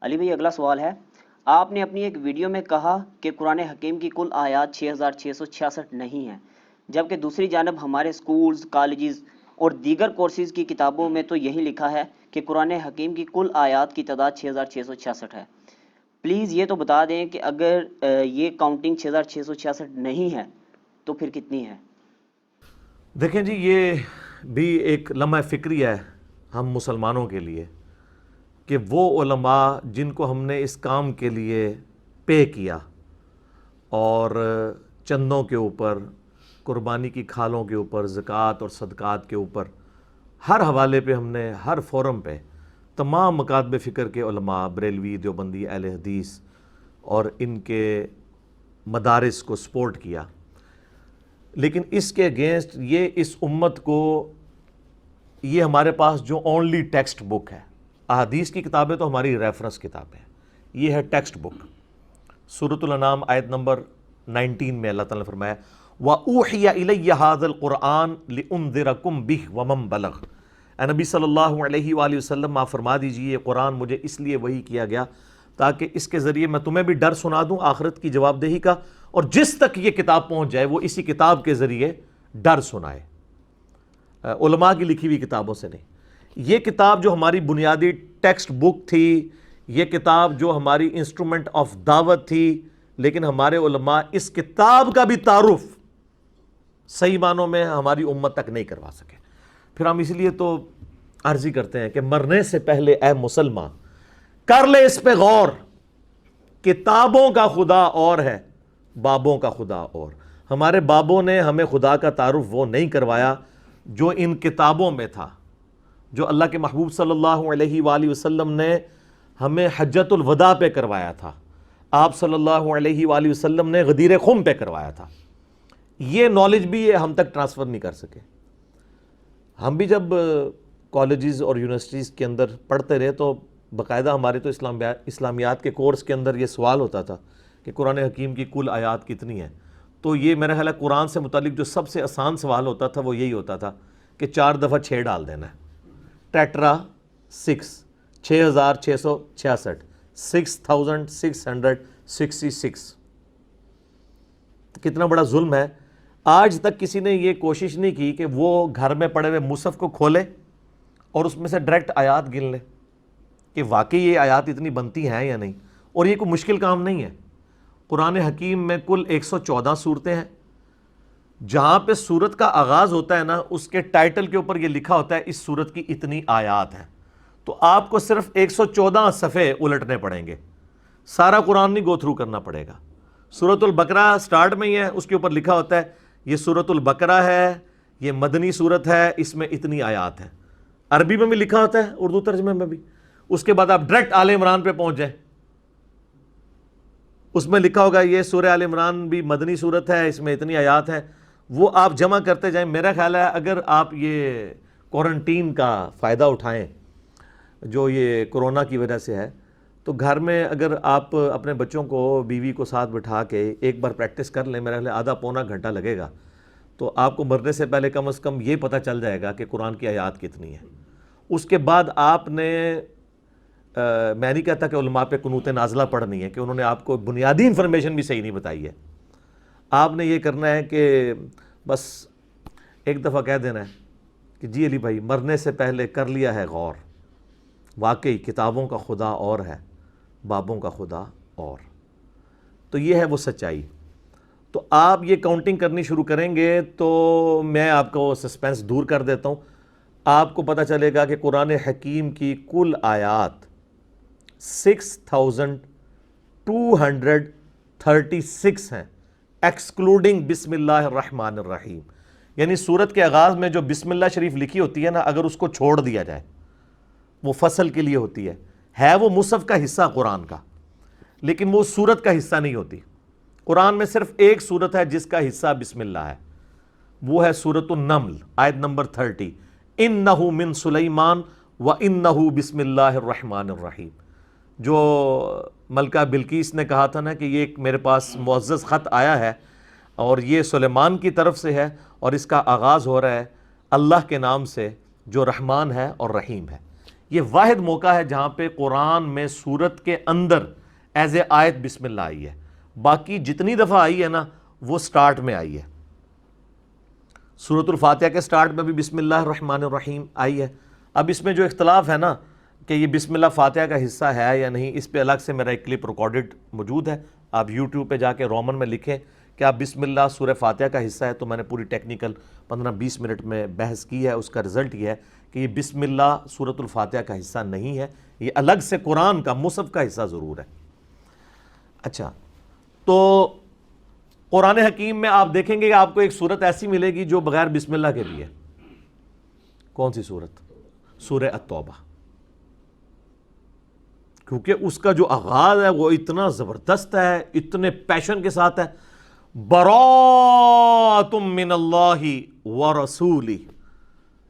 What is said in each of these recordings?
علی بھائی اگلا سوال ہے، آپ نے اپنی ایک ویڈیو میں کہا کہ قرآن حکیم کی کل آیات 6666 نہیں ہیں، جبکہ دوسری جانب ہمارے سکولز، کالجز اور دیگر کورسز کی کتابوں میں تو یہی لکھا ہے کہ قرآن حکیم کی کل آیات کی تعداد 6666 ہے۔ پلیز یہ تو بتا دیں کہ اگر یہ کاؤنٹنگ 6666 نہیں ہے تو پھر کتنی ہے؟ دیکھیں جی، یہ بھی ایک لمحہ فکری ہے ہم مسلمانوں کے لیے کہ وہ علماء جن کو ہم نے اس کام کے لیے پے کیا اور چندوں کے اوپر، قربانی کی کھالوں کے اوپر، زکوٰۃ اور صدقات کے اوپر، ہر حوالے پہ ہم نے ہر فورم پہ تمام مکاتب فکر کے علماء، بریلوی، دیوبندی، اہل حدیث اور ان کے مدارس کو سپورٹ کیا، لیکن اس کے اگینسٹ یہ اس امت کو، یہ ہمارے پاس جو اونلی ٹیکسٹ بک ہے، احادیث کی کتابیں تو ہماری ریفرنس کتابیں ہیں، یہ ہے ٹیکسٹ بک۔ سورۃ الانعام آیت نمبر 19 میں اللہ تعالیٰ نے فرمایا وَأُوحِيَ إِلَيَّ هَذَا الْقُرْآنُ لِأُنذِرَكُمْ بِهِ وَمَنْ بَلَغَ۔ اے نبی صلی اللہ علیہ وآلہ وسلم، آپ فرما دیجئے یہ قرآن مجھے اس لیے وحی کیا گیا تاکہ اس کے ذریعے میں تمہیں بھی ڈر سنا دوں آخرت کی جواب دہی کا، اور جس تک یہ کتاب پہنچ جائے وہ اسی کتاب کے ذریعے ڈر سنائے، علماء کی لکھی ہوئی کتابوں سے نہیں۔ یہ کتاب جو ہماری بنیادی ٹیکسٹ بک تھی، یہ کتاب جو ہماری انسٹرومنٹ آف دعوت تھی، لیکن ہمارے علماء اس کتاب کا بھی تعارف صحیح معنوں میں ہماری امت تک نہیں کروا سکے۔ پھر ہم اس لیے تو عرضی کرتے ہیں کہ مرنے سے پہلے اے مسلمان کر لے اس پہ غور، کتابوں کا خدا اور ہے، بابوں کا خدا اور۔ ہمارے بابوں نے ہمیں خدا کا تعارف وہ نہیں کروایا جو ان کتابوں میں تھا، جو اللہ کے محبوب صلی اللہ علیہ وآلہ وسلم نے ہمیں حجۃ الوداع پہ کروایا تھا، آپ صلی اللہ علیہ وآلہ وسلم نے غدیر خم پہ کروایا تھا۔ یہ نالج بھی یہ ہم تک ٹرانسفر نہیں کر سکے۔ ہم بھی جب کالجز اور یونیورسٹیز کے اندر پڑھتے رہے تو باقاعدہ ہمارے تو اسلامیات کے کورس کے اندر یہ سوال ہوتا تھا کہ قرآن حکیم کی کل آیات کتنی ہیں، تو یہ میرا خیال ہے قرآن سے متعلق جو سب سے آسان سوال ہوتا تھا وہ یہی ہوتا تھا کہ 4 دفعہ 6 ڈال دینا ہے، ٹیٹرا 6، 6666، 6666۔ کتنا بڑا ظلم ہے۔ آج تک کسی نے یہ کوشش نہیں کی کہ وہ گھر میں پڑے ہوئے مصحف کو کھولے اور اس میں سے ڈائریکٹ آیات گن لے کہ واقعی یہ آیات اتنی بنتی ہیں یا نہیں۔ اور یہ کوئی مشکل کام نہیں ہے۔ قرآن حکیم میں کل 114 صورتیں ہیں۔ جہاں پہ صورت کا آغاز ہوتا ہے نا، اس کے ٹائٹل کے اوپر یہ لکھا ہوتا ہے اس صورت کی اتنی آیات ہیں، تو آپ کو صرف 114 صفحے الٹنے پڑیں گے، سارا قرآن نہیں گو تھرو کرنا پڑے گا۔ سورۃ البقرہ سٹارٹ میں ہی ہے، اس کے اوپر لکھا ہوتا ہے یہ سورۃ البقرہ ہے، یہ مدنی صورت ہے، اس میں اتنی آیات ہیں۔ عربی میں بھی لکھا ہوتا ہے، اردو ترجمے میں بھی۔ اس کے بعد آپ ڈائریکٹ آل عمران پہ پہنچ جائیں، اس میں لکھا ہوگا یہ سورہ آل عمران بھی مدنی صورت ہے، اس میں اتنی آیات ہیں۔ وہ آپ جمع کرتے جائیں۔ میرا خیال ہے اگر آپ یہ کوارنٹین کا فائدہ اٹھائیں جو یہ کرونا کی وجہ سے ہے، تو گھر میں اگر آپ اپنے بچوں کو، بیوی کو ساتھ بٹھا کے ایک بار پریکٹس کر لیں، میرا خیال ہے آدھا پونا گھنٹہ لگے گا، تو آپ کو مرنے سے پہلے کم از کم یہ پتہ چل جائے گا کہ قرآن کی آیات کتنی ہیں۔ اس کے بعد آپ نے، میں نہیں کہتا کہ علماء پہ قنوت نازلہ پڑھنی ہے کہ انہوں نے آپ کو بنیادی انفارمیشن بھی صحیح نہیں بتائی ہے۔ آپ نے یہ کرنا ہے کہ بس ایک دفعہ کہہ دینا ہے کہ جی علی بھائی مرنے سے پہلے کر لیا ہے غور، واقعی کتابوں کا خدا اور ہے، بابوں کا خدا اور۔ تو یہ ہے وہ سچائی۔ تو آپ یہ کاؤنٹنگ کرنی شروع کریں گے تو میں آپ کو سسپینس دور کر دیتا ہوں، آپ کو پتہ چلے گا کہ قرآن حکیم کی کل آیات 6236 ہیں، ایکسکلوڈنگ بسم اللہ الرحمن الرحیم۔ یعنی سورت کے آغاز میں جو بسم اللہ شریف لکھی ہوتی ہے نا، اگر اس کو چھوڑ دیا جائے، وہ فصل کے لیے ہوتی ہے وہ مصحف کا حصہ قرآن کا، لیکن وہ سورت کا حصہ نہیں ہوتی۔ قرآن میں صرف ایک سورت ہے جس کا حصہ بسم اللہ ہے، وہ ہے سورۃ النمل آیت نمبر 30، اِنَّهُ مِن سُلَيْمَانَ وَإِنَّهُ بسم اللہ الرحمن الرحیم۔ جو ملکہ بلقیس نے کہا تھا نا کہ یہ ایک میرے پاس معزز خط آیا ہے اور یہ سلیمان کی طرف سے ہے اور اس کا آغاز ہو رہا ہے اللہ کے نام سے جو رحمان ہے اور رحیم ہے۔ یہ واحد موقع ہے جہاں پہ قرآن میں سورت کے اندر ایز اے آیت بسم اللہ آئی ہے. باقی جتنی دفعہ آئی ہے نا وہ سٹارٹ میں آئی ہے. سورۃ الفاتحہ کے سٹارٹ میں بھی بسم اللہ الرحمن الرحیم آئی ہے. اب اس میں جو اختلاف ہے نا کہ یہ بسم اللہ فاتحہ کا حصہ ہے یا نہیں، اس پہ الگ سے میرا ایک کلپ ریکارڈڈ موجود ہے. آپ یوٹیوب پہ جا کے رومن میں لکھیں کہ آپ بسم اللہ سورہ فاتحہ کا حصہ ہے، تو میں نے پوری ٹیکنیکل 15-20 منٹ میں بحث کی ہے. اس کا رزلٹ یہ ہے کہ یہ بسم اللہ سورۃ الفاتحہ کا حصہ نہیں ہے، یہ الگ سے قرآن کا مصحف کا حصہ ضرور ہے. اچھا، تو قرآن حکیم میں آپ دیکھیں گے کہ آپ کو ایک صورت ایسی ملے گی جو بغیر بسم اللہ کے بھی ہے. کون سی صورت؟ سورہ التوبہ. کیونکہ اس کا جو آغاز ہے وہ اتنا زبردست ہے، اتنے پیشن کے ساتھ ہے. براءۃ من اللہ ورسولہ،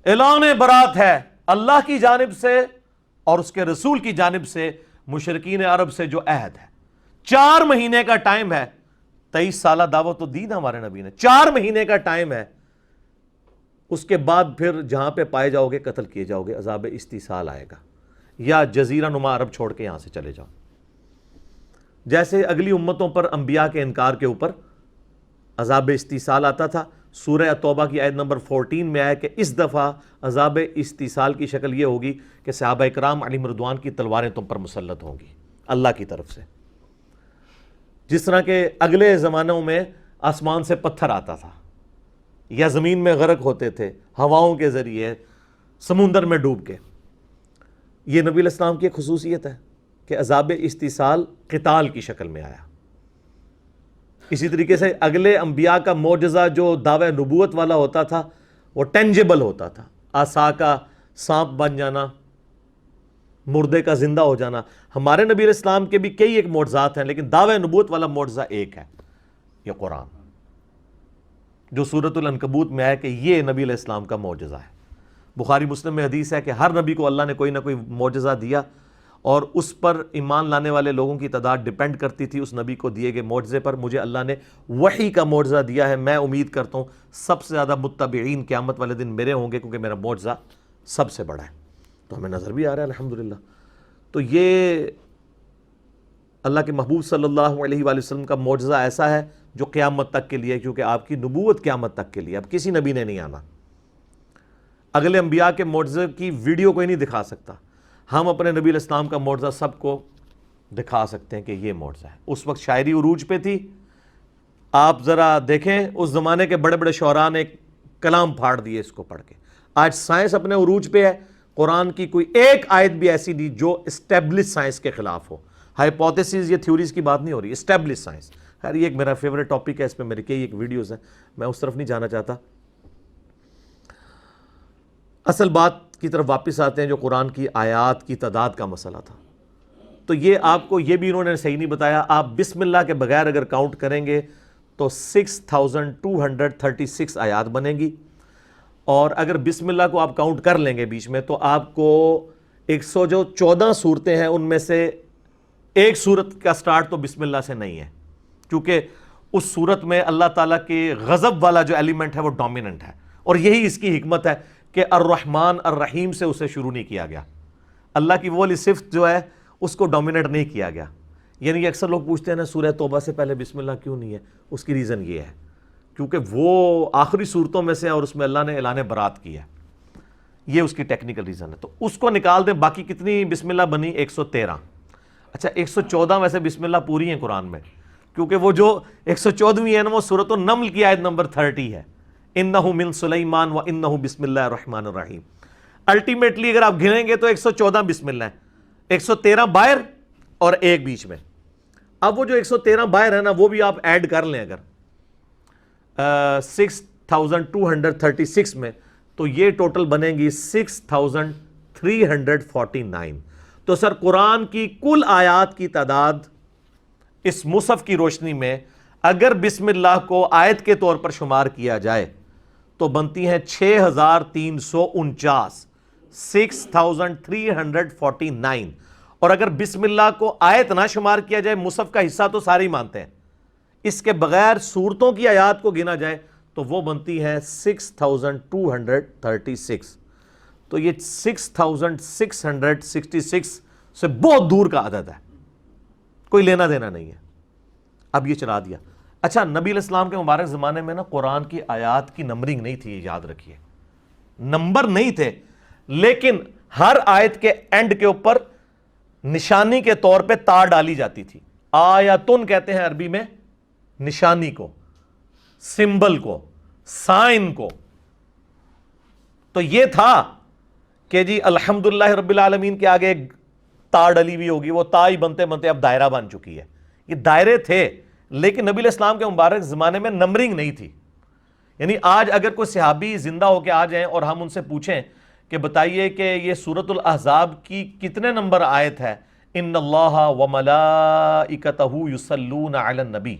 اعلان برات ہے اللہ کی جانب سے اور اس کے رسول کی جانب سے مشرکین عرب سے جو عہد ہے. 4 مہینے کا ٹائم ہے. 23 سالہ دعوت تو دی نا ہمارے نبی نے. 4 مہینے کا ٹائم ہے. اس کے بعد پھر جہاں پہ پائے جاؤ گے قتل کیے جاؤ گے. عذاب استیصال آئے گا، یا جزیرہ نما عرب چھوڑ کے یہاں سے چلے جاؤ. جیسے اگلی امتوں پر انبیاء کے انکار کے اوپر عذاب استیصال آتا تھا. سورہ توبہ کی آیت نمبر 14 میں آیا کہ اس دفعہ عذاب استیصال کی شکل یہ ہوگی کہ صحابہ اکرام علیہم رضوان کی تلواریں تم پر مسلط ہوں گی اللہ کی طرف سے. جس طرح کہ اگلے زمانوں میں آسمان سے پتھر آتا تھا یا زمین میں غرق ہوتے تھے ہواؤں کے ذریعے، سمندر میں ڈوب کے. یہ نبی علیہ السلام کی ایک خصوصیت ہے کہ عذاب استیصال قتال کی شکل میں آیا. اسی طریقے سے اگلے انبیاء کا معجزہ جو دعوی نبوت والا ہوتا تھا وہ ٹینجیبل ہوتا تھا. عصا کا سانپ بن جانا، مردے کا زندہ ہو جانا. ہمارے نبی علیہ السلام کے بھی کئی ایک معجزات ہیں، لیکن دعوی نبوت والا معجزہ ایک ہے، یہ قرآن، جو سورۃ العنکبوت میں ہے کہ یہ نبی علیہ السلام کا معجزہ ہے. بخاری مسلم میں حدیث ہے کہ ہر نبی کو اللہ نے کوئی نہ کوئی معجزہ دیا، اور اس پر ایمان لانے والے لوگوں کی تعداد ڈیپینڈ کرتی تھی اس نبی کو دیے گئے معجزے پر. مجھے اللہ نے وحی کا معجزہ دیا ہے، میں امید کرتا ہوں سب سے زیادہ متبعین قیامت والے دن میرے ہوں گے، کیونکہ میرا معجزہ سب سے بڑا ہے. تو ہمیں نظر بھی آ رہا ہے الحمدللہ. تو یہ اللہ کے محبوب صلی اللہ علیہ وآلہ وسلم کا معجزہ ایسا ہے جو قیامت تک کے لیے، کیونکہ آپ کی نبوت قیامت تک کے لیے، اب کسی نبی نے نہیں آنا. اگلے انبیاء کے معجزے کی ویڈیو کوئی نہیں دکھا سکتا. ہم اپنے نبی علیہ السلام کا معجزہ سب کو دکھا سکتے ہیں کہ یہ معجزہ ہے. اس وقت شاعری عروج پہ تھی. آپ ذرا دیکھیں اس زمانے کے بڑے بڑے شعراء نے کلام پھاڑ دیے اس کو پڑھ کے. آج سائنس اپنے عروج پہ ہے. قرآن کی کوئی ایک آیت بھی ایسی نہیں جو اسٹیبلش سائنس کے خلاف ہو. ہائپوتھیسز یا تھیوریز کی بات نہیں ہو رہی، اسٹیبلش سائنس. خیر یہ ایک میرا فیوریٹ ٹاپک ہے، اس پہ میری کئی ایک ویڈیوز ہیں، میں اس طرف نہیں جانا چاہتا. اصل بات کی طرف واپس آتے ہیں جو قرآن کی آیات کی تعداد کا مسئلہ تھا. تو یہ آپ کو یہ بھی انہوں نے صحیح نہیں بتایا. آپ بسم اللہ کے بغیر اگر کاؤنٹ کریں گے تو 6236 آیات بنیں گی، اور اگر بسم اللہ کو آپ کاؤنٹ کر لیں گے بیچ میں تو آپ کو 114 صورتیں ہیں، ان میں سے ایک صورت کا سٹارٹ تو بسم اللہ سے نہیں ہے، کیونکہ اس صورت میں اللہ تعالیٰ کے غضب والا جو ایلیمنٹ ہے وہ ڈومیننٹ ہے. اور یہی اس کی حکمت ہے کہ الرحمن الرحیم سے اسے شروع نہیں کیا گیا. اللہ کی وہ والی صفت جو ہے اس کو ڈومینیٹ نہیں کیا گیا. یعنی اکثر لوگ پوچھتے ہیں نا سورہ توبہ سے پہلے بسم اللہ کیوں نہیں ہے؟ اس کی ریزن یہ ہے کیونکہ وہ آخری صورتوں میں سے اور اس میں اللہ نے اعلان برات کیا ہے. یہ اس کی ٹیکنیکل ریزن ہے. تو اس کو نکال دیں. باقی کتنی بسم اللہ بنی؟ 113. اچھا 114 ویسے بسم اللہ پوری ہیں قرآن میں، کیونکہ وہ جو 114ویں ہے نا وہ سورۃ النمل کی آیت نمبر 30 ہے، انہ من سلیمان و انہ بسم اللہ الرحمن الرحیم. الٹیمیٹلی اگر آپ گنیں گے تو 114 بسم اللہ ہے، 113 باہر اور ایک بیچ میں. اب وہ جو 113 باہر ہے نا وہ بھی آپ ایڈ کر لیں اگر 6236 میں، تو یہ ٹوٹل بنیں گی 6349. تو سر قرآن کی کل آیات کی تعداد اس مصحف کی روشنی میں اگر بسم اللہ کو آیت کے طور پر شمار کیا جائے تو بنتی ہیں 6349، 6349. اور اگر بسم اللہ کو آیت نہ شمار کیا جائے، مصحف کا حصہ تو سارے ہی مانتے ہیں، اس کے بغیر صورتوں کی آیات کو گنا جائے تو وہ بنتی ہے 6236. تو یہ 6666 سے بہت دور کا عدد ہے، کوئی لینا دینا نہیں ہے. اب یہ چلا دیا. اچھا، نبی علیہ السلام کے مبارک زمانے میں نا قرآن کی آیات کی نمبرنگ نہیں تھی، یاد رکھیے، نمبر نہیں تھے، لیکن ہر آیت کے اینڈ کے اوپر نشانی کے طور پہ تا ڈالی جاتی تھی. آیاتن کہتے ہیں عربی میں نشانی کو، سمبل کو، سائن کو. تو یہ تھا کہ جی الحمدللہ رب العالمین کے آگے ایک تا ڈلی ہوئی ہوگی، وہ تا ہی بنتے بنتے اب دائرہ بن چکی ہے. یہ دائرے تھے، لیکن نبی علیہ السلام کے مبارک زمانے میں نمبرنگ نہیں تھی. یعنی آج اگر کوئی صحابی زندہ ہو کے آ جائیں اور ہم ان سے پوچھیں کہ بتائیے کہ یہ سورۃ الاحزاب کی کتنے نمبر آیت ہے، ان اللہ وملائکتہ یصلون علی النبی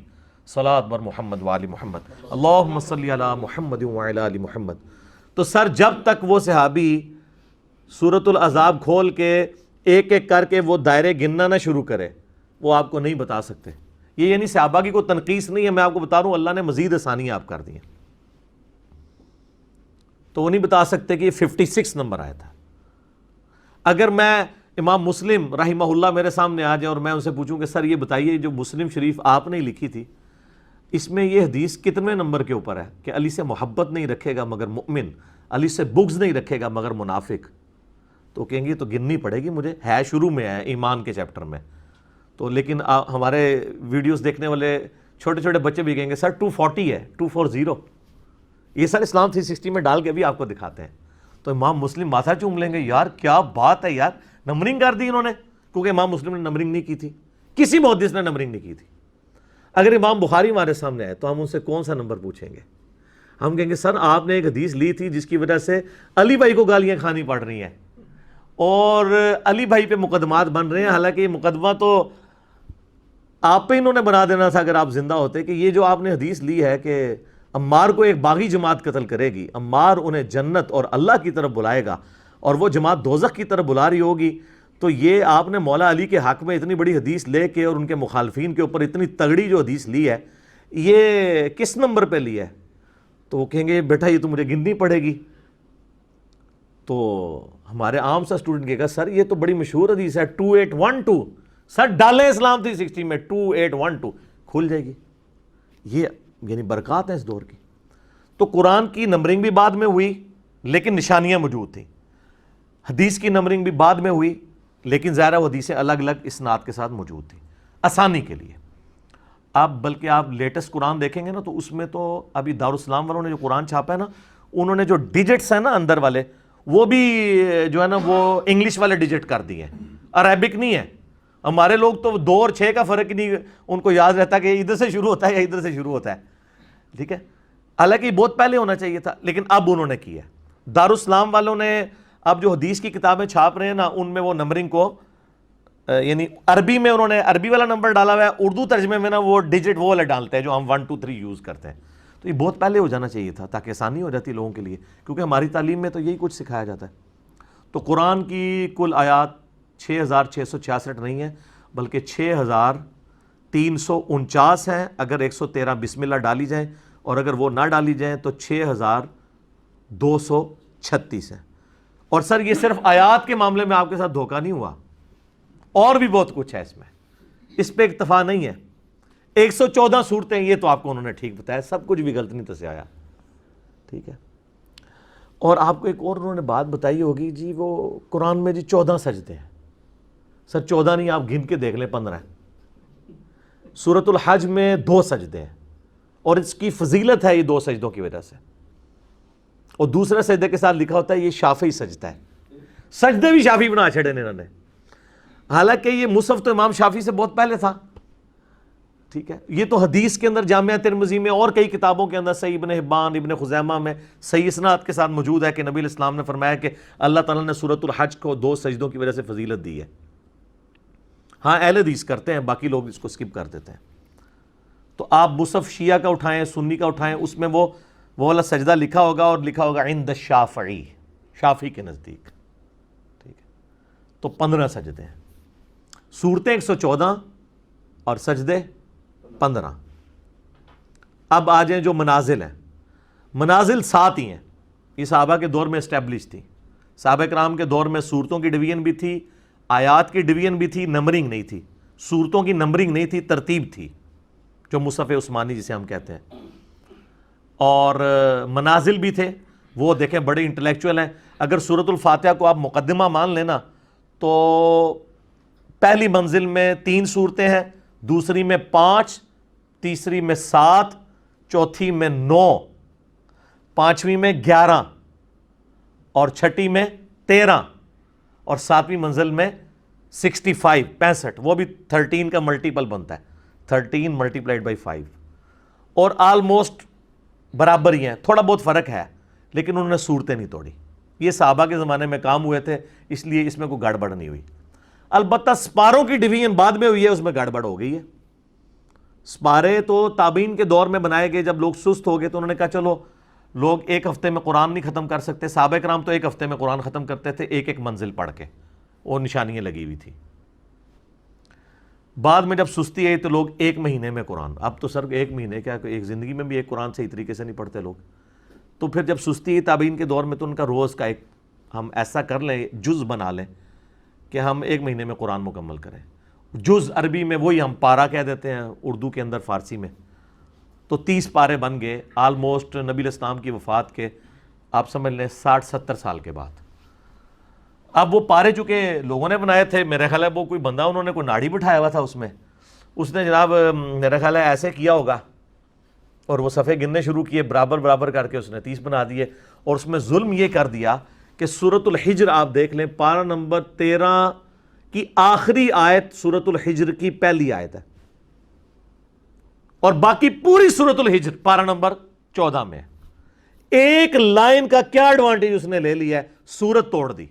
صلاۃ بر محمد وآل محمد اللہم صلی علی محمد وعلی آل محمد. تو سر جب تک وہ صحابی سورۃ الاحزاب کھول کے ایک ایک کر کے وہ دائرے گننا نہ شروع کرے، وہ آپ کو نہیں بتا سکتے. یہ یعنی صحابہ کی کوئی تنقیص نہیں ہے، میں آپ کو بتا رہا ہوں اللہ نے مزید آسانی آپ کر دی ہے. تو وہ نہیں بتا سکتے کہ یہ 56 نمبر آیا تھا. اگر میں امام مسلم رحمہ اللہ میرے سامنے آ جائے اور میں ان سے پوچھوں کہ سر یہ بتائیے جو مسلم شریف آپ نے لکھی تھی اس میں یہ حدیث کتنے نمبر کے اوپر ہے کہ علی سے محبت نہیں رکھے گا مگر مؤمن، علی سے بغض نہیں رکھے گا مگر منافق، تو کہیں گے تو گننی پڑے گی مجھے، ہے شروع میں ہے ایمان کے چیپٹر میں. تو لیکن ہمارے ویڈیوز دیکھنے والے چھوٹے چھوٹے بچے بھی کہیں گے سر 240 ہے، 240. یہ سر اسلام 360 میں ڈال کے بھی آپ کو دکھاتے ہیں. تو امام مسلم ماتھا چوم لیں گے، یار کیا بات ہے یار، نمبرنگ کر دی انہوں نے، کیونکہ امام مسلم نے نمبرنگ نہیں کی تھی، کسی محدث نے نمبرنگ نہیں کی تھی. اگر امام بخاری ہمارے سامنے آئے تو ہم ان سے کون سا نمبر پوچھیں گے؟ ہم کہیں گے سر آپ نے ایک حدیث لی تھی جس کی وجہ سے علی بھائی کو گالیاں کھانی پڑ رہی ہیں اور علی بھائی پہ مقدمات بن رہے ہیں، حالانکہ یہ مقدمہ تو آپ پہ انہوں نے بنا دینا تھا اگر آپ زندہ ہوتے، کہ یہ جو آپ نے حدیث لی ہے کہ عمار کو ایک باغی جماعت قتل کرے گی، عمار انہیں جنت اور اللہ کی طرف بلائے گا اور وہ جماعت دوزخ کی طرف بلا رہی ہوگی. تو یہ آپ نے مولا علی کے حق میں اتنی بڑی حدیث لے کے اور ان کے مخالفین کے اوپر اتنی تگڑی جو حدیث لی ہے، یہ کس نمبر پہ لی ہے؟ تو وہ کہیں گے بیٹا یہ تو مجھے گننی پڑے گی. تو ہمارے عام سا اسٹوڈنٹ کہے گا سر یہ تو بڑی مشہور حدیث ہے 2812، سر ڈالیں اسلام 360 میں 2812 کھل جائے گی. یہ یعنی برکات ہیں اس دور کی. تو قرآن کی نمبرنگ بھی بعد میں ہوئی لیکن نشانیاں موجود تھیں، حدیث کی نمبرنگ بھی بعد میں ہوئی لیکن ظاہر ہے وہ حدیثیں الگ الگ اسناد کے ساتھ موجود تھیں آسانی کے لیے. بلکہ آپ لیٹسٹ قرآن دیکھیں گے نا تو اس میں تو ابھی دارالسلام والوں نے جو قرآن چھاپا ہے نا، انہوں نے جو ڈیجٹس ہیں نا اندر والے وہ بھی جو ہے نا وہ انگلش والے ڈیجٹ کر دیے ہیں، عربک نہیں ہے. ہمارے لوگ تو 2 اور 6 کا فرق نہیں ان کو یاد رہتا کہ ادھر سے شروع ہوتا ہے یا ادھر سے شروع ہوتا ہے. ٹھیک ہے، حالانکہ بہت پہلے ہونا چاہیے تھا لیکن اب انہوں نے کیا. دارالسلام والوں نے اب جو حدیث کی کتابیں چھاپ رہے ہیں نا ان میں وہ نمبرنگ کو یعنی عربی میں انہوں نے عربی والا نمبر ڈالا ہوا ہے، اردو ترجمے میں نا وہ ڈیجٹ وہ والے ڈالتے ہیں جو ہم 1 2 3 یوز کرتے ہیں. تو یہ بہت پہلے ہو جانا چاہیے تھا تاکہ آسانی ہو جاتی لوگوں کے لیے، کیونکہ ہماری تعلیم میں تو یہی کچھ سکھایا جاتا ہے. تو قرآن کی کل آیات 6666 نہیں ہے بلکہ 6349 ہیں اگر 113 بسم اللہ ڈالی جائیں، اور اگر وہ نہ ڈالی جائیں تو 6236 ہیں. اور سر یہ صرف آیات کے معاملے میں آپ کے ساتھ دھوکہ نہیں ہوا، اور بھی بہت کچھ ہے اس میں، اس پہ اکتفا نہیں ہے. 114 صورتیں یہ تو آپ کو انہوں نے ٹھیک بتایا، سب کچھ بھی غلط نہیں تو سے آیا. ٹھیک ہے، اور آپ کو ایک اور انہوں نے بات بتائی ہوگی جی وہ قرآن میں جی 14 سجدے ہیں. سر 14 نہیں، آپ گن کے دیکھ لیں 15 ہیں. سورۃ الحج میں 2 سجدے ہیں اور اس کی فضیلت ہے یہ 2 سجدوں کی وجہ سے. اور دوسرے سجدے کے ساتھ لکھا ہوتا ہے یہ شافعی سجدہ ہے. سجدے بھی شافعی بنا چھڑے انہوں نے، حالانکہ یہ مصحف تو امام شافعی سے بہت پہلے تھا. ٹھیک ہے، یہ تو حدیث کے اندر جامعہ ترمذی میں اور کئی کتابوں کے اندر صحیح ابن حبان ابن خزیمہ میں صحیح اسناد کے ساتھ موجود ہے کہ نبی علیہ السلام نے فرمایا کہ اللہ تعالیٰ نے سورۃ الحج کو 2 سجدوں کی وجہ سے فضیلت دی ہے. ہاں اہل حدیث کرتے ہیں، باقی لوگ اس کو سکپ کر دیتے ہیں. تو آپ مصحف شیعہ کا اٹھائیں سنی کا اٹھائیں، اس میں وہ والا سجدہ لکھا ہوگا اور لکھا ہوگا عند الشافعی، شافعی کے نزدیک. ٹھیک ہے، تو 15 سجدے ہیں، صورتیں 114 اور سجدے 15. اب آ جائیں جو منازل ہیں، منازل 7 ہی ہیں، یہ صحابہ کے دور میں اسٹیبلش تھی. صحابہ کرام کے دور میں صورتوں کی ڈویژن بھی تھی، آیات کی ڈویژن بھی تھی، نمبرنگ نہیں تھی، صورتوں کی نمبرنگ نہیں تھی، ترتیب تھی، جو مصحف عثمانی جسے ہم کہتے ہیں، اور منازل بھی تھے. وہ دیکھیں بڑے انٹلیکچوئل ہیں. اگر سورۃ الفاتحہ کو آپ مقدمہ مان لینا تو پہلی منزل میں 3 صورتیں ہیں، دوسری میں 5، تیسری میں 7، چوتھی میں 9، پانچویں میں 11، اور چھٹی میں 13، اور 7ویں منزل میں 65، وہ بھی 13 کا ملٹیپل بنتا ہے، 13 ملٹیپلائڈ بائی 5، اور آلموسٹ برابر ہی ہیں، تھوڑا بہت فرق ہے لیکن انہوں نے صورتیں نہیں توڑی. یہ صحابہ کے زمانے میں کام ہوئے تھے، اس لیے اس میں کوئی گڑبڑ نہیں ہوئی. البتہ سپاروں کی ڈویژن بعد میں ہوئی ہے، اس میں گڑبڑ ہو گئی ہے. سپارے تو تابعین کے دور میں بنائے گئے، جب لوگ سست ہو گئے تو انہوں نے کہا چلو لوگ ایک ہفتے میں قرآن نہیں ختم کر سکتے. صحابہ کرام تو ایک ہفتے میں قرآن ختم کرتے تھے، ایک ایک منزل پڑھ کے، وہ نشانیاں لگی ہوئی تھی. بعد میں جب سستی آئی تو لوگ ایک مہینے میں قرآن، اب تو سر ایک مہینے کیا، ایک زندگی میں بھی ایک قرآن صحیح طریقے سے نہیں پڑھتے لوگ. تو پھر جب سستی آئی تابعین کے دور میں تو ان کا روز کا ایک ہم ایسا کر لیں، جز بنا لیں کہ ہم ایک مہینے میں قرآن مکمل کریں. جز عربی میں وہی ہم پارہ کہہ دیتے ہیں، اردو کے اندر فارسی میں، تو 30 پارے بن گئے آلموسٹ نبی علیہ السلام کی وفات کے آپ سمجھ لیں 60-70 سال کے بعد. اب وہ پارے چونکہ لوگوں نے بنائے تھے، میرے خیال ہے وہ کوئی بندہ انہوں نے کوئی ناڑی بٹھایا ہوا تھا اس میں، اس نے جناب میرے خیال ہے ایسے کیا ہوگا اور وہ صفحے گننے شروع کیے، برابر برابر کر کے اس نے 30 بنا دیے. اور اس میں ظلم یہ کر دیا کہ سورۃ الحجر آپ دیکھ لیں، پارہ نمبر 13 کی آخری آیت سورۃ الحجر کی پہلی آیت ہے، اور باقی پوری سورۃ الحجر پارہ نمبر 14 میں. ایک لائن کا کیا ایڈوانٹیج اس نے لے لیا ہے، سورت توڑ دی.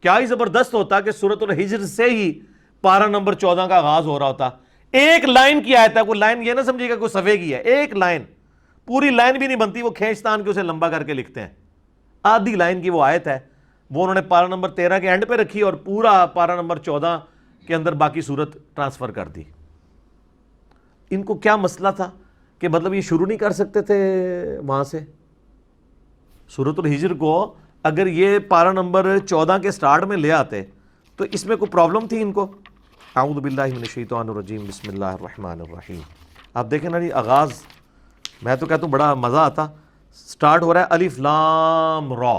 کیا ہی زبردست ہوتا کہ سورۃ الحجر سے ہی پارہ نمبر 14 کا آغاز ہو رہا ہوتا. ایک لائن کی آیت ہے، کوئی لائن یہ نہ سمجھے گا کوئی صفحے کی ہے، ایک لائن، پوری لائن بھی نہیں بنتی، وہ کھینچتان کے اسے لمبا کر کے لکھتے ہیں. آدھی لائن کی وہ آیت ہے، وہ انہوں نے پارہ نمبر 13 کے اینڈ پہ رکھی اور پورا پارہ نمبر 14 کے اندر باقی صورت ٹرانسفر کر دی. ان کو کیا مسئلہ تھا کہ مطلب یہ شروع نہیں کر سکتے تھے وہاں سے سورۃ الحجر کو؟ اگر یہ پارہ نمبر 14 کے سٹارٹ میں لے آتے تو اس میں کوئی پرابلم تھی ان کو؟ اعوذ باللہ من الشیطان الرجیم، بسم اللہ الرحمن الرحیم. آپ دیکھیں نا جی، آغاز میں تو کہتا ہوں بڑا مزہ آتا. سٹارٹ ہو رہا ہے الف لام را.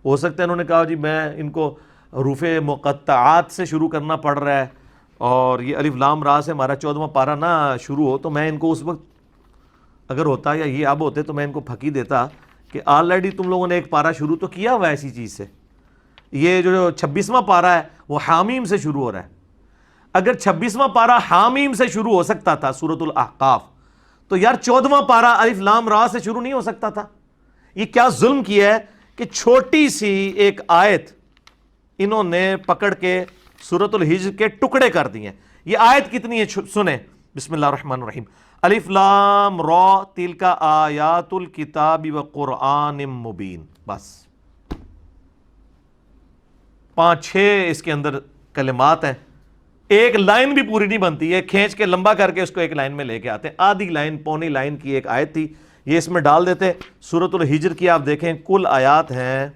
ہو سکتا ہے انہوں نے کہا جی میں ان کو حروف مقطعات سے شروع کرنا پڑ رہا ہے اور یہ الف لام را سے ہمارا 14واں پارہ نہ شروع ہو، تو میں ان کو اس وقت اگر ہوتا یا یہ اب ہوتے تو میں ان کو پھکی دیتا کہ آلریڈی تم لوگوں نے ایک پارہ شروع تو کیا ہوا ہے ایسی چیز سے. یہ جو 26واں پارہ ہے وہ حامیم سے شروع ہو رہا ہے. اگر 26واں پارہ حامیم سے شروع ہو سکتا تھا سورۃ الاحقاف، تو یار 14واں پارہ الف لام را سے شروع نہیں ہو سکتا تھا؟ یہ کیا ظلم کیا ہے کہ چھوٹی سی ایک آیت انہوں نے پکڑ کے سورۃ الحجر کے ٹکڑے کر دیے. یہ آیت کتنی ہے سنیں، بسم اللہ الرحمن الرحیم. الف لام را تلک آیات الکتاب وقرآن مبین. بس 5-6 اس کے اندر کلمات ہیں، ایک لائن بھی پوری نہیں بنتی ہے، کھینچ کے لمبا کر کے اس کو ایک لائن میں لے کے آتے ہیں. آدھی لائن پونی لائن کی ایک آیت تھی، یہ اس میں ڈال دیتے. سورۃ الحجر کی آپ دیکھیں کل آیات ہیں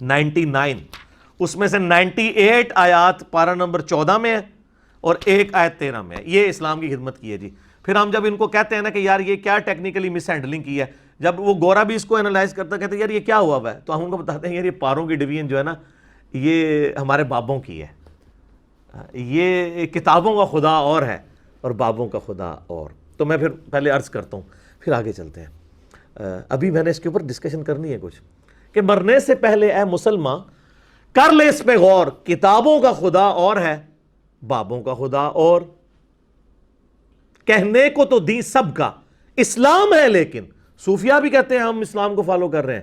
99، اس میں سے 98 آیات پارہ نمبر 14 میں ہے اور ایک آیت 13 میں ہے. یہ اسلام کی خدمت کی ہے جی. پھر ہم جب ان کو کہتے ہیں نا کہ یار یہ کیا ٹیکنیکلی مس ہینڈلنگ کی ہے، جب وہ گورا بھی اس کو انالائز کرتا کہتے ہیں یار یہ کیا ہوا ہے، تو ہم ان کو بتاتے ہیں یار یہ پاروں کی ڈویژن جو ہے نا یہ ہمارے بابوں کی ہے. یہ کتابوں کا خدا اور ہے اور بابوں کا خدا اور. تو میں پھر پہلے عرض کرتا ہوں پھر آگے چلتے ہیں. ابھی میں نے اس کے اوپر ڈسکشن کرنی ہے کچھ کہ مرنے سے پہلے اے مسلمان کر لے اس پہ غور، کتابوں کا خدا اور ہے، بابوں کا خدا اور. کہنے کو تو دین سب کا اسلام ہے، لیکن صوفیہ بھی کہتے ہیں ہم اسلام کو فالو کر رہے ہیں،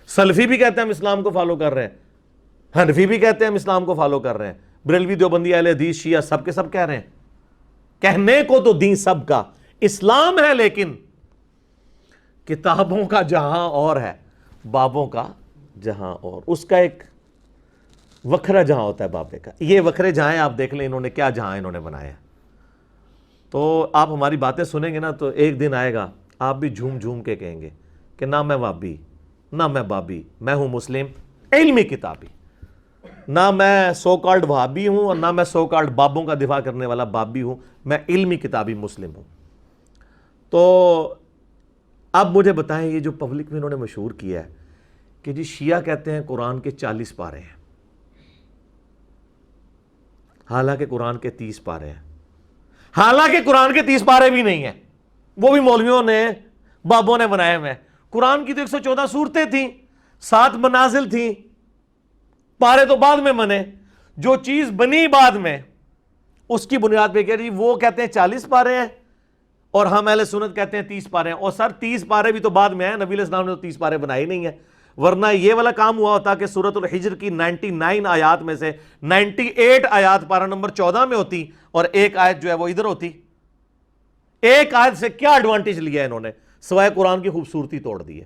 سلفی بھی کہتے ہیں ہم اسلام کو فالو کر رہے ہیں، حنفی بھی کہتے ہیں ہم اسلام کو فالو کر رہے ہیں، بریلوی دیوبندی اہل حدیث شیعہ سب کے سب کہہ رہے ہیں کہنے کو تو دین سب کا اسلام ہے، لیکن کتابوں کا جہاں اور ہے، بابوں کا جہاں اور. اس کا ایک وکھرا جہاں ہوتا ہے بابے کا. یہ وکھرے جہاں آپ دیکھ لیں انہوں نے کیا جہاں انہوں نے بنایا. تو آپ ہماری باتیں سنیں گے نا تو ایک دن آئے گا آپ بھی جھوم جھوم کے کہیں گے کہ نہ میں وابی نہ میں بابی، میں ہوں مسلم علمی کتابی، نہ میں سو کالڈ وہابی ہوں اور نہ میں سو کالڈ بابوں کا دفاع کرنے والا بابی ہوں، میں علمی کتابی مسلم ہوں۔ تو اب مجھے بتائیں، یہ جو پبلک میں انہوں نے مشہور کیا ہے کہ جی شیعہ کہتے ہیں قرآن کے 40 پارے ہیں، حالانکہ قرآن کے 30 پارے ہیں، حالانکہ قرآن کے 30 پارے بھی نہیں ہیں، وہ بھی مولویوں نے بابوں نے بنائے ہوئے ہیں۔ قرآن کی تو 114 سورتیں تھیں، 7 منازل تھیں، پارے تو بعد میں بنے، جو چیز بنی بعد میں اس کی بنیاد پہ کہ جی وہ کہتے ہیں 40 پارے ہیں اور ہم اہل سنت کہتے ہیں 30 پارے ہیں۔ اور سر 30 پارے بھی تو بعد میں ہیں، نبی علیہ السلام نے تو 30 پارے بنائے نہیں ہیں، ورنہ یہ والا کام ہوا ہوتا کہ سورۃ الحجر کی 99 آیات میں سے 98 آیات پارہ نمبر 14 میں ہوتی اور ایک آیت جو ہے وہ ادھر ہوتی۔ ایک آیت سے کیا ایڈوانٹیج لیا ہے انہوں نے، سوائے قرآن کی خوبصورتی توڑ دی ہے۔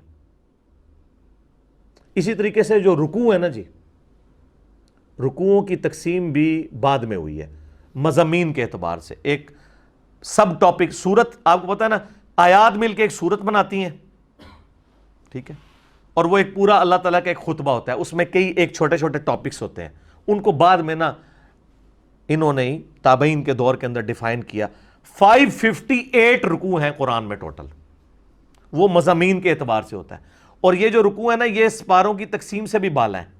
اسی طریقے سے جو رکوع ہے نا جی، رکوعوں کی تقسیم بھی بعد میں ہوئی ہے مضامین کے اعتبار سے۔ ایک سب ٹاپک سورت، آپ کو پتا ہے نا، آیات مل کے ایک سورت بناتی ہیں، ٹھیک ہے، اور وہ ایک پورا اللہ تعالیٰ کا ایک خطبہ ہوتا ہے، اس میں کئی ایک چھوٹے چھوٹے ٹاپکس ہوتے ہیں، ان کو بعد میں نا انہوں نے تابعین کے دور کے اندر ڈیفائن کیا۔ 558 رکوع ہیں قرآن میں ٹوٹل، وہ مضامین کے اعتبار سے ہوتا ہے۔ اور یہ جو رکوع ہے نا، یہ سپاروں کی تقسیم سے بھی بالا ہیں۔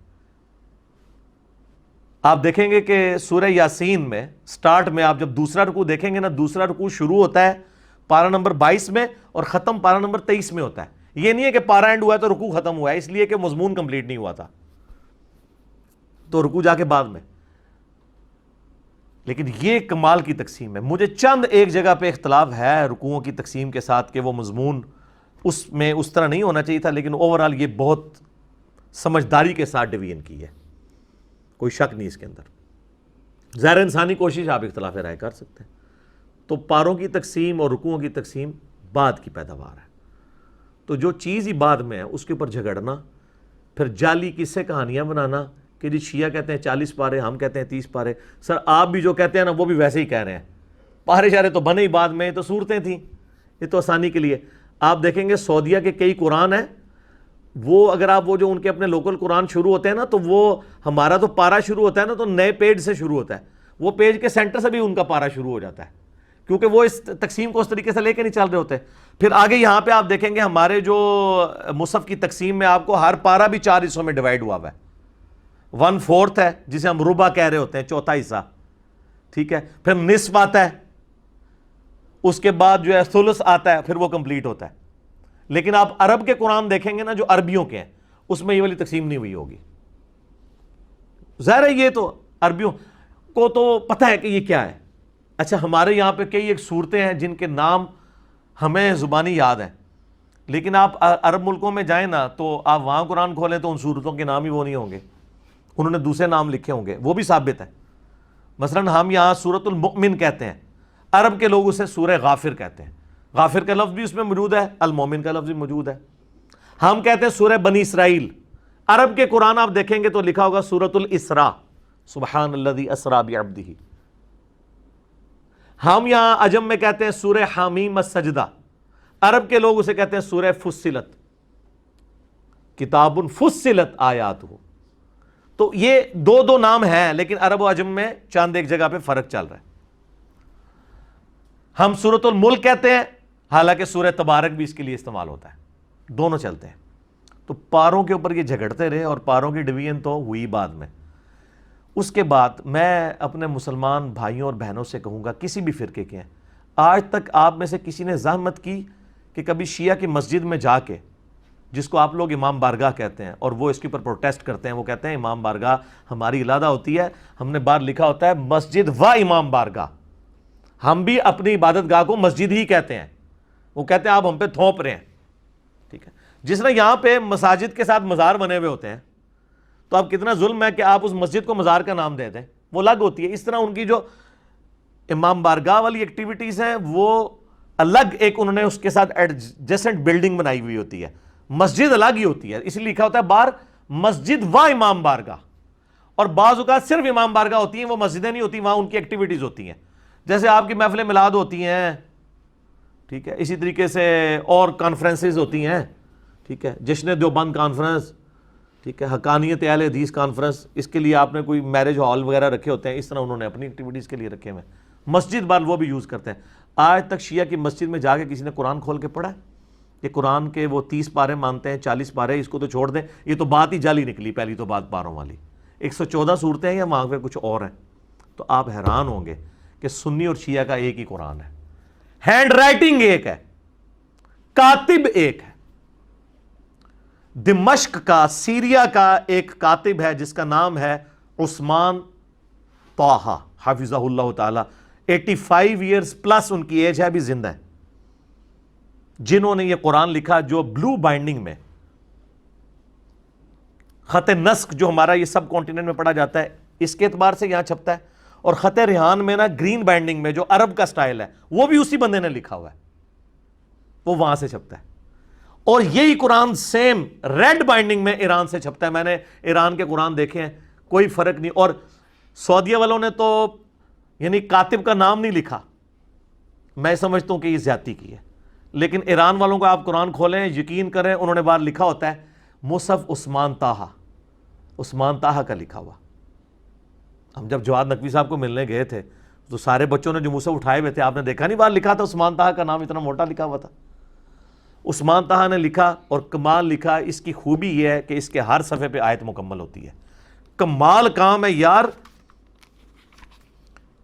آپ دیکھیں گے کہ سورہ یاسین میں سٹارٹ میں آپ جب دوسرا رکوع دیکھیں گے نا، دوسرا رکوع شروع ہوتا ہے پارہ نمبر 22 میں اور ختم پارہ نمبر 23 میں ہوتا ہے۔ یہ نہیں ہے کہ پارہ اینڈ ہوا ہے تو رکوع ختم ہوا ہے، اس لیے کہ مضمون کمپلیٹ نہیں ہوا تھا، تو رکوع جا کے بعد میں۔ لیکن یہ کمال کی تقسیم ہے۔ مجھے چند ایک جگہ پہ اختلاف ہے رکوعوں کی تقسیم کے ساتھ کہ وہ مضمون اس میں اس طرح نہیں ہونا چاہیے تھا، لیکن اوورال یہ بہت سمجھداری کے ساتھ ڈویژن کی ہے، کوئی شک نہیں اس کے اندر۔ ظاہر انسانی کوشش، آپ اختلاف رائے کر سکتے ہیں۔ تو پاروں کی تقسیم اور رکوعوں کی تقسیم بعد کی پیداوار ہے۔ تو جو چیز ہی بعد میں ہے اس کے اوپر جھگڑنا، پھر جعلی قصے کہانیاں بنانا کہ جی شیعہ کہتے ہیں 40 پارے، ہم کہتے ہیں 30 پارے۔ سر آپ بھی جو کہتے ہیں نا وہ بھی ویسے ہی کہہ رہے ہیں، پارے شارے تو بنے ہی بعد میں، تو صورتیں تھیں، یہ تو آسانی کے لیے۔ آپ دیکھیں گے سعودیہ کے کئی قرآن ہیں، وہ اگر آپ وہ جو ان کے اپنے لوکل قرآن شروع ہوتے ہیں نا، تو وہ ہمارا تو پارا شروع ہوتا ہے نا تو نئے پیج سے شروع ہوتا ہے، وہ پیج کے سینٹر سے بھی ان کا پارا شروع ہو جاتا ہے، کیونکہ وہ اس تقسیم کو اس طریقے سے لے کے نہیں چل رہے ہوتے۔ پھر آگے یہاں پہ آپ دیکھیں گے ہمارے جو مصحف کی تقسیم میں آپ کو ہر پارا بھی 4 حصوں میں ڈیوائیڈ ہوا ہے۔ 1/4 ہے جسے ہم ربع کہہ رہے ہوتے ہیں، چوتھا حصہ، ٹھیک ہے، پھر نصف آتا ہے، اس کے بعد جو ہے ثلث آتا ہے، پھر وہ کمپلیٹ ہوتا ہے۔ لیکن آپ عرب کے قرآن دیکھیں گے نا جو عربیوں کے ہیں، اس میں یہ والی تقسیم نہیں ہوئی ہوگی۔ ظاہر ہے یہ تو عربیوں کو تو پتہ ہے کہ یہ کیا ہے۔ اچھا ہمارے یہاں پہ کئی ایک صورتیں ہیں جن کے نام ہمیں زبانی یاد ہیں، لیکن آپ عرب ملکوں میں جائیں نا تو آپ وہاں قرآن کھولیں تو ان صورتوں کے نام ہی وہ نہیں ہوں گے، انہوں نے دوسرے نام لکھے ہوں گے، وہ بھی ثابت ہے۔ مثلا ہم یہاں سورۃ المؤمن کہتے ہیں، عرب کے لوگ اسے سورہ غافر کہتے ہیں، غافر کا لفظ بھی اس میں موجود ہے، المومن کا لفظ بھی موجود ہے۔ ہم کہتے ہیں سورہ بنی اسرائیل، عرب کے قرآن آپ دیکھیں گے تو لکھا ہوگا سورۃ الاسراء، سبحان الذی اسریٰ بعبدہ۔ ہم یہاں عجم میں کہتے ہیں سورہ حامیم السجدہ، عرب کے لوگ اسے کہتے ہیں سورہ فصلت، کتاب فصلت آیاتہ۔ تو یہ دو نام ہیں، لیکن عرب و عجم میں چاند ایک جگہ پہ فرق چل رہا ہے۔ ہم سورۃ الملک کہتے ہیں، حالانکہ سورہ تبارک بھی اس کے لیے استعمال ہوتا ہے، دونوں چلتے ہیں۔ تو پاروں کے اوپر یہ جھگڑتے رہے اور پاروں کی ڈویژن تو ہوئی بعد میں۔ اس کے بعد میں اپنے مسلمان بھائیوں اور بہنوں سے کہوں گا، کسی بھی فرقے کے ہیں، آج تک آپ میں سے کسی نے زحمت کی کہ کبھی شیعہ کی مسجد میں جا کے، جس کو آپ لوگ امام بارگاہ کہتے ہیں اور وہ اس کے اوپر پروٹیسٹ کرتے ہیں، وہ کہتے ہیں امام بارگاہ ہماری علیحدہ ہوتی ہے، ہم نے باہر لکھا ہوتا ہے مسجد و امام بارگاہ، ہم بھی اپنی عبادت گاہ کو مسجد ہی کہتے ہیں، وہ کہتے ہیں آپ ہم پہ تھوپ رہے ہیں، ٹھیک ہے۔ جس طرح یہاں پہ مساجد کے ساتھ مزار بنے ہوئے ہوتے ہیں، تو اب کتنا ظلم ہے کہ آپ اس مسجد کو مزار کا نام دے دیں، وہ الگ ہوتی ہے۔ اس طرح ان کی جو امام بارگاہ والی ایکٹیویٹیز ہیں وہ الگ، ایک انہوں نے اس کے ساتھ ایڈجسنٹ بلڈنگ بنائی ہوئی ہوتی ہے، مسجد الگ ہی ہوتی ہے، اس لیے لکھا ہوتا ہے باہر مسجد و امام بارگاہ۔ اور بعض اوقات صرف امام بارگاہ ہوتی ہیں، وہ مسجدیں نہیں ہوتی، وہاں ان کی ایکٹیویٹیز ہوتی ہیں، جیسے آپ کی محفل میلاد ہوتی ہیں، ٹھیک ہے، اسی طریقے سے اور کانفرنسز ہوتی ہیں، ٹھیک ہے، جشن دیوبند کانفرنس، ٹھیک ہے، حقانیت اہل حدیث کانفرنس، اس کے لیے آپ نے کوئی میرج ہال وغیرہ رکھے ہوتے ہیں، اس طرح انہوں نے اپنی ایکٹیویٹیز کے لیے رکھے ہوئے ہیں۔ مسجد بال وہ بھی یوز کرتے ہیں۔ آج تک شیعہ کی مسجد میں جا کے کسی نے قرآن کھول کے پڑھا ہے؟ کہ قرآن کے وہ 30 پارے مانتے ہیں، 40 پارے، اس کو تو چھوڑ دیں، یہ تو بات ہی جعلی نکلی، پہلی تو بات پاروں والی، 114 صورتیں ہیں یا وہاں پہ کچھ اور ہیں۔ تو آپ حیران ہوں گے کہ سنی اور شیعہ کا ایک ہی قرآن ہے، ہینڈ رائٹنگ ایک ہے، کاتب ایک ہے۔ دمشق کا، سیریا کا ایک کاتب ہے جس کا نام ہے عثمان طٰہٰ حفظہ اللہ تعالی، 85 ایئرز پلس ان کی ایج ہے، ابھی زندہ ہے، جنہوں نے یہ قرآن لکھا جو بلو بائنڈنگ میں، خط نسخ جو ہمارا یہ سب کانٹیننٹ میں پڑھا جاتا ہے اس کے اعتبار سے یہاں چھپتا ہے، اور خط ریحان میں نا گرین بائنڈنگ میں جو عرب کا سٹائل ہے وہ بھی اسی بندے نے لکھا ہوا ہے، وہ وہاں سے چھپتا ہے۔ اور یہی قرآن سیم ریڈ بائنڈنگ میں ایران سے چھپتا ہے۔ میں نے ایران کے قرآن دیکھے ہیں، کوئی فرق نہیں۔ اور سعودیہ والوں نے تو یعنی کاتب کا نام نہیں لکھا، میں سمجھتا ہوں کہ یہ زیادتی کی ہے، لیکن ایران والوں کا آپ قرآن کھولیں، یقین کریں، انہوں نے باہر لکھا ہوتا ہے مصحف عثمان طٰہٰ، عثمان طٰہٰ کا لکھا ہوا۔ ہم جب جواد نقوی صاحب کو ملنے گئے تھے تو سارے بچوں نے جو مصحف اٹھائے ہوئے تھے، آپ نے دیکھا نہیں باہر لکھا تھا عثمان طٰہٰ کا نام، اتنا موٹا لکھا ہوا تھا۔ عثمان طٰہٰ نے لکھا، اور کمال لکھا۔ اس کی خوبی یہ ہے کہ اس کے ہر صفحے پہ آیت مکمل ہوتی ہے، کمال کام ہے یار۔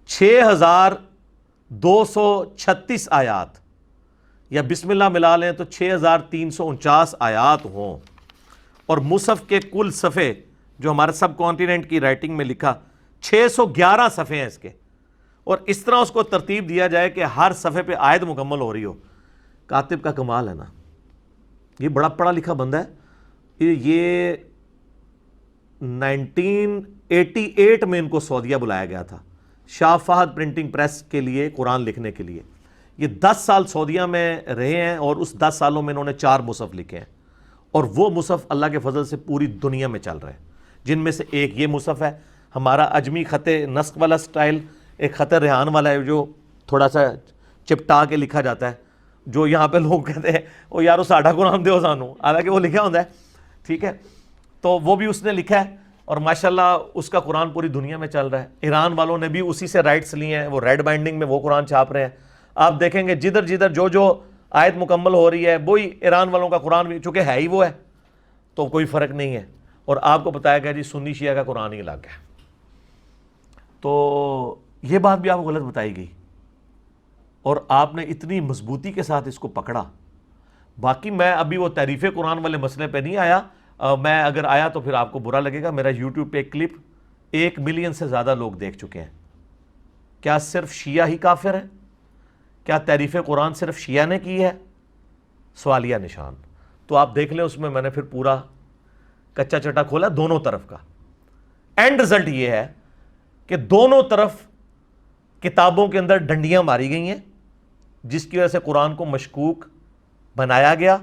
6236 آیات، یا بسم اللہ ملا لیں تو 6349 آیات ہوں، اور مصحف کے کل صفحے جو ہمارے سب کانٹیننٹ کی رائٹنگ میں لکھا 611 صفحے ہیں اس کے، اور اس طرح اس کو ترتیب دیا جائے کہ ہر صفحے پہ آیت مکمل ہو رہی ہو۔ کاتب کا کمال ہے نا، یہ بڑا پڑھا لکھا بندہ ہے۔ یہ 1988 میں ان کو سعودیہ بلایا گیا تھا شاہ فہد پرنٹنگ پریس کے لیے قرآن لکھنے کے لیے۔ یہ 10 سال سعودیہ میں رہے ہیں، اور اس 10 سالوں میں انہوں نے 4 مصحف لکھے ہیں، اور وہ مصحف اللہ کے فضل سے پوری دنیا میں چل رہے ہیں، جن میں سے ایک یہ مصحف ہے ہمارا اجمی خط نسخ والا سٹائل، ایک خط ریحان والا ہے جو تھوڑا سا چپٹا کے لکھا جاتا ہے، جو یہاں پہ لوگ کہتے ہیں وہ یارو ساڈا قرآن دیو سانو، حالانکہ وہ لکھا ہوتا ہے، ٹھیک ہے۔ تو وہ بھی اس نے لکھا ہے، اور ماشاءاللہ اس کا قرآن پوری دنیا میں چل رہا ہے۔ ایران والوں نے بھی اسی سے رائٹس لیے ہیں، وہ ریڈ بائنڈنگ میں وہ قرآن چھاپ رہے ہیں۔ آپ دیکھیں گے جدھر جدھر جو آیت مکمل ہو رہی ہے وہی ایران والوں کا قرآن بھی، چونکہ ہے ہی وہ ہے تو کوئی فرق نہیں ہے۔ اور آپ کو بتایا گیا جی سنی شیعہ کا قرآن ہی الگ ہے، تو یہ بات بھی آپ کو غلط بتائی گئی، اور آپ نے اتنی مضبوطی کے ساتھ اس کو پکڑا۔ باقی میں ابھی وہ تعریف قرآن والے مسئلے پہ نہیں آیا، میں اگر آیا تو پھر آپ کو برا لگے گا۔ میرا یوٹیوب پہ ایک کلپ 1 ملین سے زیادہ لوگ دیکھ چکے ہیں۔ کیا صرف شیعہ ہی کافر ہے؟ کیا تعریف قرآن صرف شیعہ نے کی ہے؟ سوالیہ نشان۔ تو آپ دیکھ لیں، اس میں میں نے پھر پورا کچا چٹا کھولا دونوں طرف کا۔ اینڈ رزلٹ یہ ہے کہ دونوں طرف کتابوں کے اندر ڈنڈیاں ماری گئی ہیں، جس کی وجہ سے قرآن کو مشکوک بنایا گیا،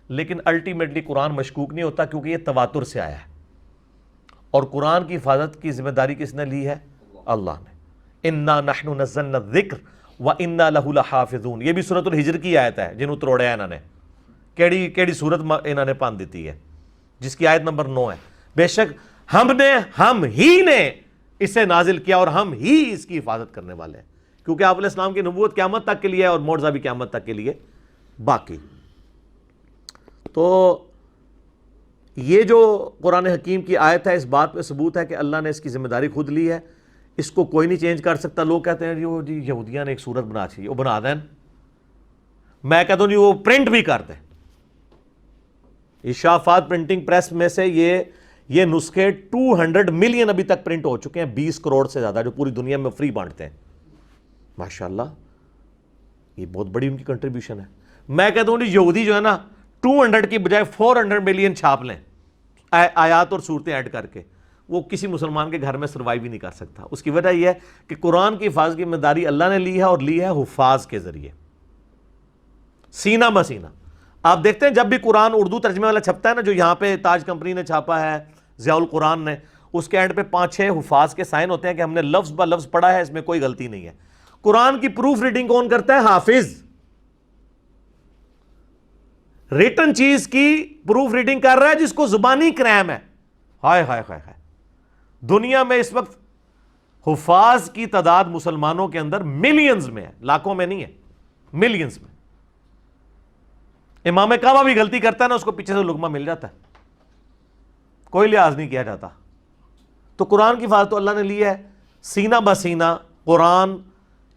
لیکن الٹیمیٹلی قرآن مشکوک نہیں ہوتا، کیونکہ یہ تواتر سے آیا ہے، اور قرآن کی حفاظت کی ذمہ داری کس نے لی ہے؟ اللہ نے۔ انا نحن نزلنا الذکر وانا لہ لحافظون، یہ بھی سورۃ الحجر کی آیت ہے، جنہوں تروڑیا انہوں نے، کیڑی سورت انہوں نے پان دیتی ہے، جس کی آیت نمبر 9 ہے۔ بے شک ہم ہی نے اسے نازل کیا، اور ہم ہی اس کی حفاظت کرنے والے ہیں، کیونکہ آپ علیہ السلام کی نبوت قیامت تک کے لیے ہے، اور معجزہ بھی قیامت تک کے لیے باقی۔ تو یہ جو قرآن حکیم کی آیت ہے، اس بات پہ ثبوت ہے کہ اللہ نے اس کی ذمہ داری خود لی ہے، اس کو کوئی نہیں چینج کر سکتا۔ لوگ کہتے ہیں جی یہودیاں نے ایک صورت بنا چاہیے، وہ بنا دیں، میں کہتا ہوں جی وہ پرنٹ بھی کر دیں۔ شاہ فہد پرنٹنگ پریس میں سے یہ نسخے 200 ملین ابھی تک پرنٹ ہو چکے ہیں، 20 کروڑ سے زیادہ، جو پوری دنیا میں فری بانٹتے ہیں۔ ماشاءاللہ یہ بہت بڑی ان کی کنٹریبیوشن ہے۔ میں کہتا ہوں یہودی جو ہے نا 200 کی بجائے 400 ملین چھاپ لیں آیات اور صورتیں ایڈ کر کے، وہ کسی مسلمان کے گھر میں سروائیو ہی نہیں کر سکتا۔ اس کی وجہ یہ ہے کہ قرآن کی حفاظت کی ذمہ داری اللہ نے لی ہے، اور لی ہے حفاظ کے ذریعے، سینہ مسینہ۔ آپ دیکھتے ہیں جب بھی قرآن اردو ترجمے والا چھپتا ہے نا، جو یہاں پہ تاج کمپنی نے چھاپا ہے، ضیاء القرآن نے، اس کے اینڈ پہ 5-6 حفاظ کے سائن ہوتے ہیں کہ ہم نے لفظ بہ لفظ پڑھا ہے، اس میں کوئی غلطی نہیں ہے۔ قرآن کی پروف ریڈنگ کون کرتا ہے؟ حافظ۔ ریٹن چیز کی پروف ریڈنگ کر رہا ہے جس کو زبانی کرائم ہے. ہائے ہائے ہائے ہائے. دنیا میں اس وقت حفاظ کی تعداد مسلمانوں کے اندر ملینز میں ہے, لاکھوں میں نہیں ہے, ملینز میں. امام کعبہ بھی غلطی کرتا ہے نا, اس کو پیچھے سے لقمہ مل جاتا ہے, کوئی لحاظ نہیں کیا جاتا. تو قرآن کی حفاظت تو اللہ نے لی ہے, سینہ بسینہ قرآن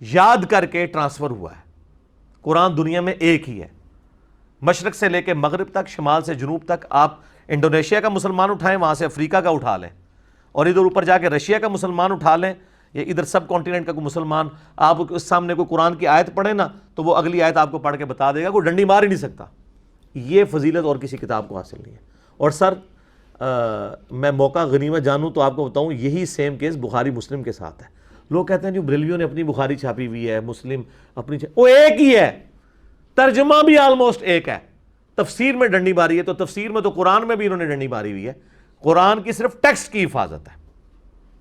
یاد کر کے ٹرانسفر ہوا ہے. قرآن دنیا میں ایک ہی ہے, مشرق سے لے کے مغرب تک, شمال سے جنوب تک. آپ انڈونیشیا کا مسلمان اٹھائیں, وہاں سے افریقہ کا اٹھا لیں, اور ادھر اوپر جا کے رشیا کا مسلمان اٹھا لیں, یا ادھر سب کانٹیننٹ کا کوئی مسلمان, آپ اس سامنے کوئی قرآن کی آیت پڑھیں نا تو وہ اگلی آیت آپ کو پڑھ کے بتا دے گا, کوئی ڈنڈی مار ہی نہیں سکتا. یہ فضیلت اور کسی کتاب کو حاصل نہیں ہے. اور سر میں موقع غنیمت جانوں تو آپ کو بتاؤں, یہی سیم کیس بخاری مسلم کے ساتھ ہے. لوگ کہتے ہیں جو بریلویوں نے اپنی بخاری چھاپی ہوئی ہے, مسلم اپنی وہ ایک ہی ہے, ترجمہ بھی آلموسٹ ایک ہے. تفسیر میں ڈنڈی ماری ہے, تو تفسیر میں تو قرآن میں بھی انہوں نے ڈنڈی ماری ہوئی ہے. قرآن کی صرف ٹیکسٹ کی حفاظت ہے,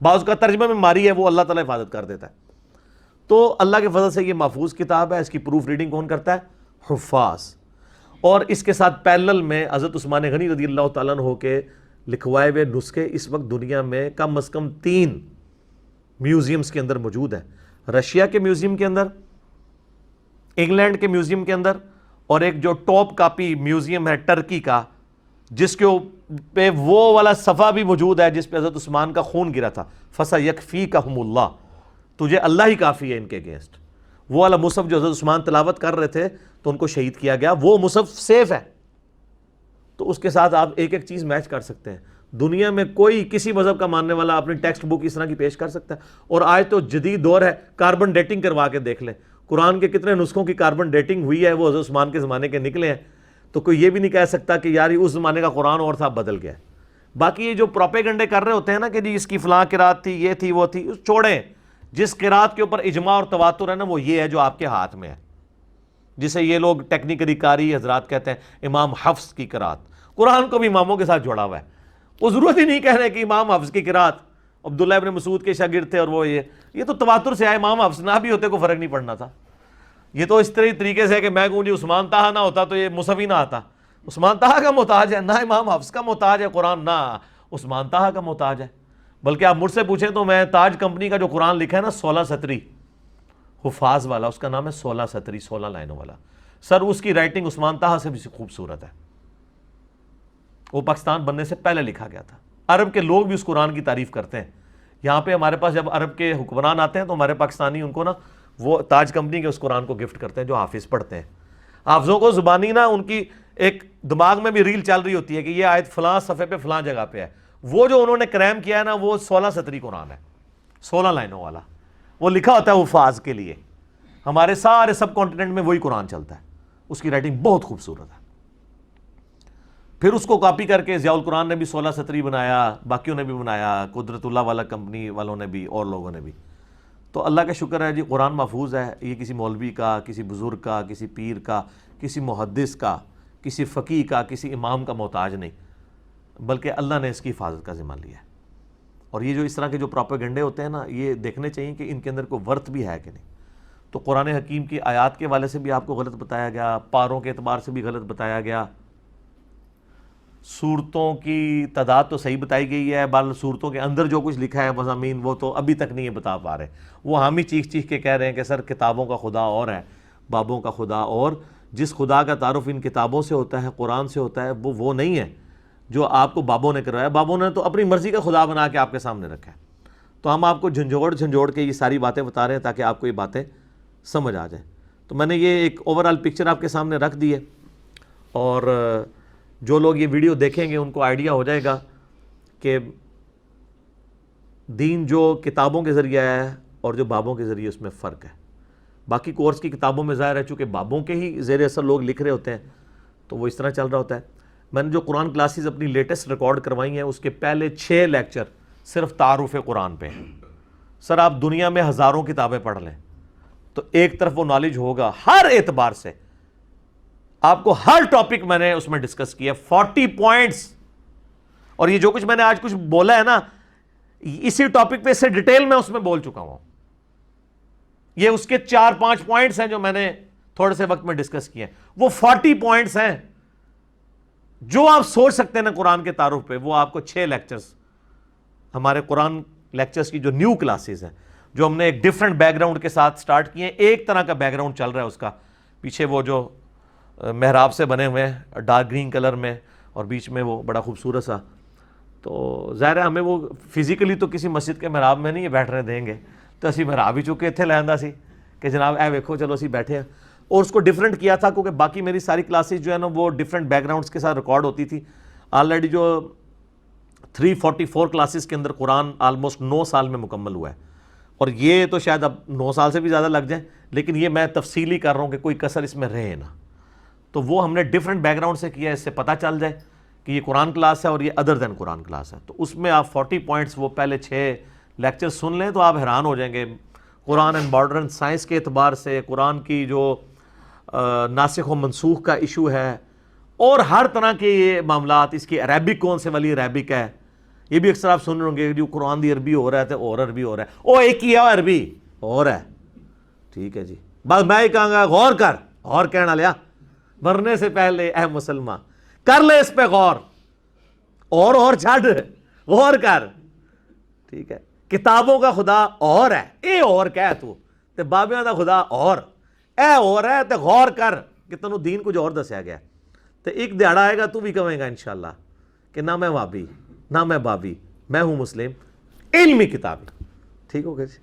بعض کا ترجمہ میں ماری ہے, وہ اللہ تعالیٰ حفاظت کر دیتا ہے. تو اللہ کے فضل سے یہ محفوظ کتاب ہے. اس کی پروف ریڈنگ کون کرتا ہے؟ حفاظ. اور اس کے ساتھ پیرلل میں حضرت عثمان غنی رضی اللہ تعالیٰ عنہ کے لکھوائے ہوئے نسخے اس وقت دنیا میں کم از کم 3 میوزیمز کے اندر موجود ہیں. رشیا کے میوزیم کے اندر, انگلینڈ کے میوزیم کے اندر, اور ایک جو ٹاپ کاپی میوزیم ہے ٹرکی کا, جس کے پہ وہ والا صفحہ بھی موجود ہے جس پہ حضرت عثمان کا خون گرا تھا, فَسَيَكْفِيكَهُمُ اللَّهُ, تجھے اللہ ہی کافی ہے ان کے اگینسٹ. وہ والا مصحف جو حضرت عثمان تلاوت کر رہے تھے تو ان کو شہید کیا گیا, وہ مصحف سیف ہے. تو اس کے ساتھ آپ ایک ایک چیز میچ کر سکتے ہیں. دنیا میں کوئی کسی مذہب کا ماننے والا اپنی ٹیکسٹ بک اس طرح کی پیش کر سکتا ہے. اور آج تو جدید دور ہے, کاربن ڈیٹنگ کروا کے دیکھ لیں, قرآن کے کتنے نسخوں کی کاربن ڈیٹنگ ہوئی ہے, وہ حضرت عثمان کے زمانے کے نکلے ہیں. تو کوئی یہ بھی نہیں کہہ سکتا کہ یار اس زمانے کا قرآن اور تھا, بدل گیا. باقی یہ جو پروپیگنڈے کر رہے ہوتے ہیں نا کہ جی اس کی فلاں قرات تھی, یہ تھی, وہ تھی, چھوڑیں. جس قرات کے اوپر اجماع اور تواتر ہے نا, وہ یہ ہے جو آپ کے ہاتھ میں ہے, جسے یہ لوگ ٹیکنیکلی قاری حضرات کہتے ہیں امام حفص کی قرات. قرآن کو بھی اماموں کے ساتھ جوڑا ہوا ہے. وہ ضرورت ہی نہیں کہنے کہ امام حفص کی قرات عبداللہ ابن مسعود کے شاگرد تھے, اور وہ یہ تو تواتر سے آئے. امام حفص نہ بھی ہوتے کو فرق نہیں پڑنا تھا. یہ تو اس طریقے سے ہے کہ میں کہوں جی عثمان طہ نہ ہوتا تو یہ مصحف ہی نہ آتا. عثمان طہ کا محتاج ہے, نہ امام حفص کا محتاج ہے قرآن, نہ عثمان طہ کا محتاج ہے. بلکہ آپ مجھ سے پوچھیں تو میں تاج کمپنی کا جو قرآن لکھا ہے نا 16 سطری حفاظ والا, اس کا نام ہے 16 سطری, 16 لائنوں والا. سر اس کی رائٹنگ عثمان طہ سے بھی خوبصورت ہے. وہ پاکستان بننے سے پہلے لکھا گیا تھا. عرب کے لوگ بھی اس قرآن کی تعریف کرتے ہیں. یہاں پہ ہمارے پاس جب عرب کے حکمران آتے ہیں تو ہمارے پاکستانی ان کو نا وہ تاج کمپنی کے اس قرآن کو گفٹ کرتے ہیں جو حافظ پڑھتے ہیں. حافظوں کو زبانی نا ان کی ایک دماغ میں بھی ریل چل رہی ہوتی ہے کہ یہ آیت فلاں صفحے پہ فلاں جگہ پہ ہے. وہ جو انہوں نے کریم کیا ہے نا وہ 16 سطری قرآن ہے, 16 لائنوں والا. وہ لکھا ہوتا ہے حفاظ کے لیے. ہمارے سارے سب کانٹیننٹ میں وہی قرآن چلتا ہے. اس کی رائٹنگ بہت خوبصورت ہے. پھر اس کو کاپی کر کے ضیاء القرآن نے بھی 16 سطری بنایا, باقیوں نے بھی بنایا, قدرت اللہ والا کمپنی والوں نے بھی, اور لوگوں نے بھی. تو اللہ کا شکر ہے جی قرآن محفوظ ہے. یہ کسی مولوی کا, کسی بزرگ کا, کسی پیر کا, کسی محدث کا, کسی فقیہ کا, کسی امام کا محتاج نہیں, بلکہ اللہ نے اس کی حفاظت کا ذمہ لیا ہے. اور یہ جو اس طرح کے جو پروپیگنڈے ہوتے ہیں نا, یہ دیکھنے چاہیے کہ ان کے اندر کوئی ورت بھی ہے کہ نہیں. تو قرآن حکیم کی آیات کے والے سے بھی آپ کو غلط بتایا گیا, پاروں کے اعتبار سے بھی غلط بتایا گیا, صورتوں کی تعداد تو صحیح بتائی گئی ہے, بال صورتوں کے اندر جو کچھ لکھا ہے مضامین وہ تو ابھی تک نہیں بتا پا رہے. وہ ہم ہی چیخ چیخ کے کہہ رہے ہیں کہ سر کتابوں کا خدا اور ہے, بابوں کا خدا اور. جس خدا کا تعارف ان کتابوں سے ہوتا ہے, قرآن سے ہوتا ہے, وہ نہیں ہے جو آپ کو بابوں نے کروایا. بابوں نے تو اپنی مرضی کا خدا بنا کے آپ کے سامنے رکھا ہے. تو ہم آپ کو جھنجھوڑ کے یہ ساری باتیں بتا رہے ہیں تاکہ آپ کو یہ باتیں سمجھ آ جائیں. تو میں نے یہ ایک اوورآل پکچر آپ کے سامنے رکھ دی ہے, اور جو لوگ یہ ویڈیو دیکھیں گے ان کو آئیڈیا ہو جائے گا کہ دین جو کتابوں کے ذریعے ہے اور جو بابوں کے ذریعے اس میں فرق ہے. باقی کورس کی کتابوں میں ظاہر ہے چونکہ بابوں کے ہی زیر اثر لوگ لکھ رہے ہوتے ہیں تو وہ اس طرح چل رہا ہوتا ہے. میں نے جو قرآن کلاسز اپنی لیٹسٹ ریکارڈ کروائی ہیں اس کے پہلے 6 لیکچر صرف تعارف قرآن پہ ہیں. سر آپ دنیا میں ہزاروں کتابیں پڑھ لیں تو ایک طرف وہ نالج ہوگا ہر اعتبار سے. آپ کو ہر ٹاپک میں نے اس میں ڈسکس کیا 40 پوائنٹس, اور یہ جو کچھ میں نے آج کچھ بولا ہے نا اسی ٹاپک پہ سے ڈیٹیل میں اس میں بول چکا ہوں. یہ اس کے 4-5 پوائنٹس ہیں جو میں نے تھوڑے سے وقت میں ڈسکس کیے ہیں, وہ 40 پوائنٹس ہیں جو آپ سوچ سکتے ہیں نا قرآن کے تعارف پہ، وہ آپ کو 6 لیکچرز، ہمارے قرآن لیکچرز کی جو نیو کلاسز ہیں، جو ہم نے ایک ڈیفرنٹ بیک گراؤنڈ کے ساتھ سٹارٹ کیے ہیں، ایک طرح کا بیک گراؤنڈ چل رہا ہے اس کا، پیچھے وہ جو محراب سے بنے ہوئے ہیں ڈارک گرین کلر میں، اور بیچ میں وہ بڑا خوبصورت سا، تو ظاہر ہے ہمیں وہ فزیکلی تو کسی مسجد کے محراب میں نہیں بیٹھنے دیں گے، تو اسی محراب ہی چکے اتنے لیندا سی کہ جناب اے ویکھو چلو اسی بیٹھے ہیں، اور اس کو ڈیفرنٹ کیا تھا کیونکہ باقی میری ساری کلاسز جو ہے نا وہ ڈیفرنٹ بیک گراؤنڈس کے ساتھ ریکارڈ ہوتی تھی. آلریڈی جو 344 کلاسز کے اندر قرآن آلموسٹ 9 سال میں مکمل ہوا ہے، اور یہ تو شاید اب 9 سال سے بھی زیادہ لگ جائیں، لیکن یہ میں تفصیلی کر رہا ہوں کہ کوئی کسر اس میں رہے نا. تو وہ ہم نے ڈیفرنٹ بیک گراؤنڈ سے کیا ہے، اس سے پتہ چل جائے کہ یہ قرآن کلاس ہے اور یہ ادر دین قرآن کلاس ہے. تو اس میں آپ 40 پوائنٹس وہ پہلے 6 لیکچر سن لیں تو آپ حیران ہو جائیں گے. قرآن اینڈ ماڈرن سائنس کے اعتبار سے، قرآن کی جو ناسخ و منسوخ کا ایشو ہے، اور ہر طرح کے یہ معاملات، اس کی عربک کون سے والی عربک ہے، یہ بھی اکثر آپ سن رہے ہوں گے جو قرآن دی عربی ہو رہا ہے تو اور عربی ہو رہا ہے، او ایک ہی ہے عربی اور ہے. ٹھیک ہے جی، بس میں ہی کہاں گا غور کر، اور کہنا لیا مرنے سے پہلے اے مسلمان کر لے اس پہ غور، اور چھڑ غور کر. ٹھیک ہے، کتابوں کا خدا اور ہے، اے اور کہہ تو تے بابیاں دا خدا اور اے اور ہے تے غور کر کہ تینوں دین کچھ اور دسیا گیا. تو ایک دیہڑا آئے گا تو بھی کہیں گا انشاءاللہ کہ نہ میں وابی نہ میں بابی، میں ہوں مسلم علمی کتابی. ٹھیک ہو گیا جی.